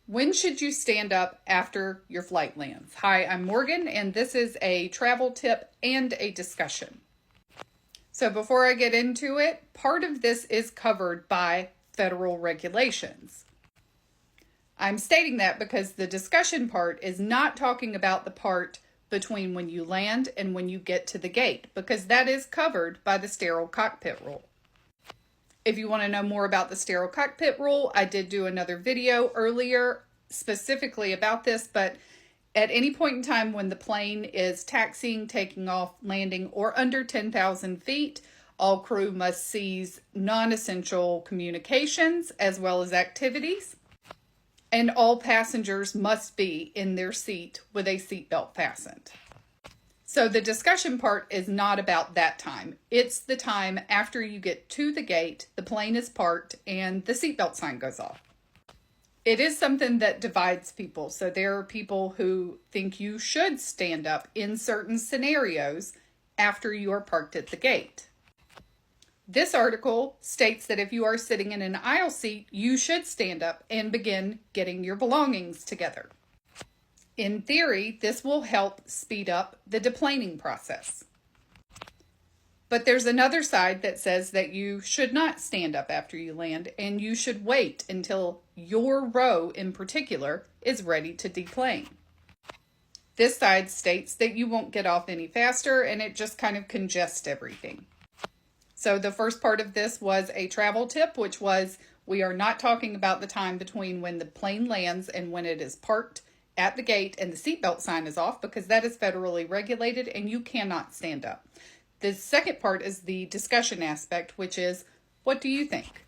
When should you stand up after your flight lands? Hi, I'm Morgan, and this is a travel tip and a discussion. So before I get into it, part of this is covered by federal regulations. I'm stating that because the discussion part is not talking about the part between when you land and when you get to the gate, because that is covered by the sterile cockpit rule. If you want to know more about the sterile cockpit rule, I did do another video earlier specifically about this, but at any point in time when the plane is taxiing, taking off, landing, or under 10,000 feet, all crew must cease non-essential communications as well as activities, and all passengers must be in their seat with a seatbelt fastened. So the discussion part is not about that time. It's the time after you get to the gate, the plane is parked, and the seatbelt sign goes off. It is something that divides people. So there are people who think you should stand up in certain scenarios after you are parked at the gate. This article states that if you are sitting in an aisle seat, you should stand up and begin getting your belongings together. In theory, this will help speed up the deplaning process. But there's another side that says that you should not stand up after you land, and you should wait until your row in particular is ready to deplane. This side states that you won't get off any faster, and it just kind of congests everything. So the first part of this was a travel tip, which was we are not talking about the time between when the plane lands and when it is parked at the gate and the seatbelt sign is off, because that is federally regulated and you cannot stand up. The second part is the discussion aspect, which is, what do you think?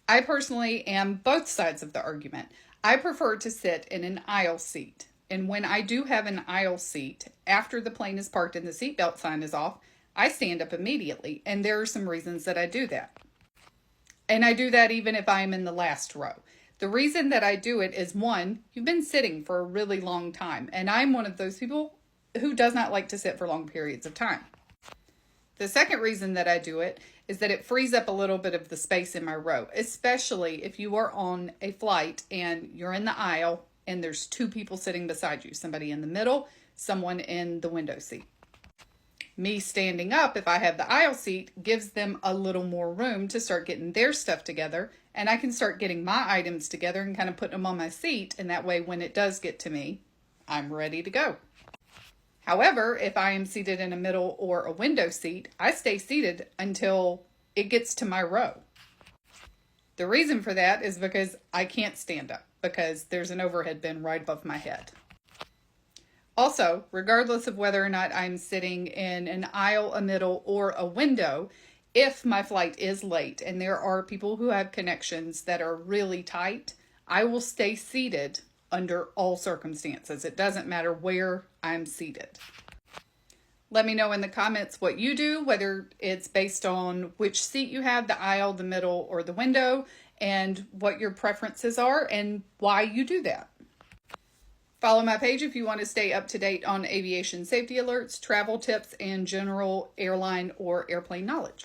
I personally am both sides of the argument. I prefer to sit in an aisle seat. And when I do have an aisle seat, after the plane is parked and the seatbelt sign is off, I stand up immediately. And there are some reasons that I do that. And I do that even if I'm in the last row. The reason that I do it is, one, you've been sitting for a really long time, and I'm one of those people who does not like to sit for long periods of time. The second reason that I do it is that it frees up a little bit of the space in my row, especially if you are on a flight and you're in the aisle and there's two people sitting beside you, somebody in the middle, someone in the window seat. Me standing up, if I have the aisle seat, gives them a little more room to start getting their stuff together, and I can start getting my items together and kind of putting them on my seat, and that way when it does get to me, I'm ready to go. However, if I am seated in a middle or a window seat, I stay seated until it gets to my row. The reason for that is because I can't stand up, because there's an overhead bin right above my head. Also, regardless of whether or not I'm sitting in an aisle, a middle, or a window, if my flight is late and there are people who have connections that are really tight, I will stay seated under all circumstances. It doesn't matter where I'm seated. Let me know in the comments what you do, whether it's based on which seat you have, the aisle, the middle, or the window, and what your preferences are and why you do that. Follow my page if you want to stay up to date on aviation safety alerts, travel tips, and general airline or airplane knowledge.